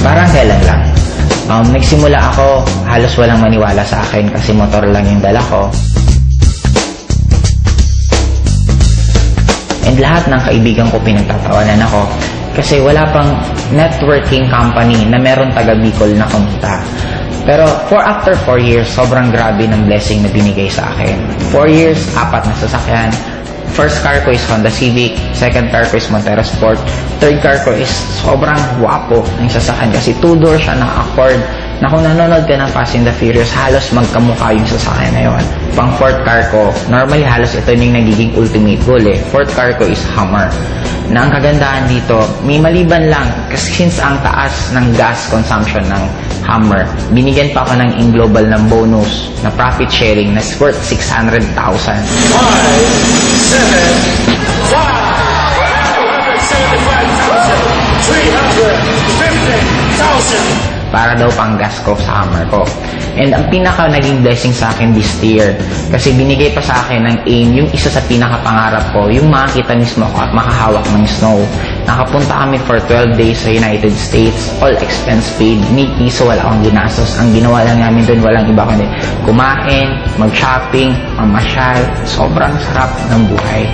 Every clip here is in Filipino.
Parang kailan lang. Nagsimula ako, halos walang maniwala sa akin kasi motor lang yung dala ko. And lahat ng kaibigan ko pinagtatawanan ako kasi wala pang networking company na meron taga Bicol na kumita. Pero after 4 years, sobrang grabe ng blessing na binigay sa akin. 4 years, 4 na sasakyan. First car ko is Honda Civic, second car ko is Montero Sport, third car ko is sobrang wapo ng sasakyan kasi 2-door siya na Accord na kung nanonood ka ng Fast and the Furious, halos magkamukha yung sasakyan na yun. Pang fourth car ko, normally halos ito yung nagiging ultimate goal eh. Fourth car ko is Hummer. Na ang kagandahan dito, may maliban lang kasi since ang taas ng gas consumption ng Hummer, binigyan pa ako ng in-global ng bonus na profit sharing na worth 600,000. 5, 7, 5, 350,000. Para daw pang gas ko sa Hummer ko. And ang pinaka naging blessing sa akin this year, kasi binigay pa sa akin ng AIM, yung isa sa pinaka-pangarap ko, yung makakita mismo ko at makahawak ng snow. Nakapunta kami for 12 days sa United States, all expense paid, ni piso wala akong ginastos. Ang ginawa lang namin doon, walang iba kundi kumain, mag-shopping, mamasyal, sobrang sarap ng buhay.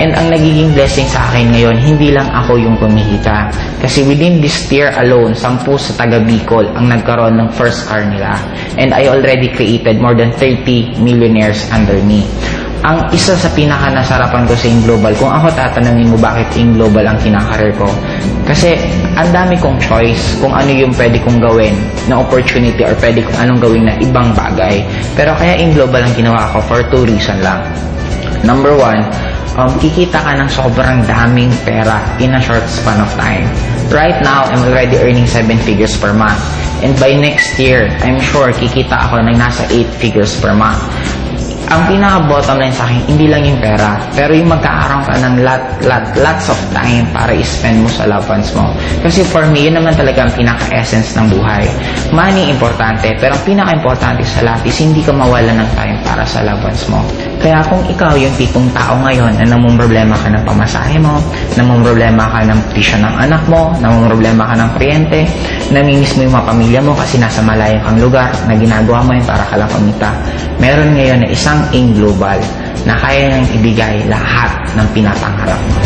And ang nagiging blessing sa akin ngayon, hindi lang ako yung kumikita. Kasi within this year alone, 10 sa taga Bicol ang nagkaroon ng first car nila. And I already created more than 30 millionaires under me. Ang isa sa pinaka-nasarapan ko sa AIM Global, kung ako tatanungin mo bakit AIM Global ang kinakareer ko, kasi ang dami kong choice kung ano yung pwede kong gawin na opportunity or pwede kong anong gawin na ibang bagay. Pero kaya AIM Global ang ginawa ko for 2 reasons lang. Number 1, kikita ka ng sobrang daming pera in a short span of time. Right now, I'm already earning 7 figures per month. And by next year, I'm sure kikita ako ng nasa 8 figures per month. Ang pinaka-bottom line sa akin, hindi lang yung pera, pero yung magkakaroon ka ng lots of time para i-spend mo sa loved ones mo. Kasi for me, yun naman talaga ang pinaka-essence ng buhay. Money, importante, pero ang pinaka-importante sa lahat is hindi ka mawala ng time para sa loved ones mo. Kaya kung ikaw yung tipong tao ngayon na namumroblema ka ng pamasahe mo, namumroblema ka ng tuition ng anak mo, namumroblema ka ng kuryente, namimiss mo yung mga pamilya mo kasi nasa malayong kang lugar na ginagawa mo yun para ka lang kumita, meron ngayon na isang AIM Global na kaya nang ibigay lahat ng pinapangarap mo.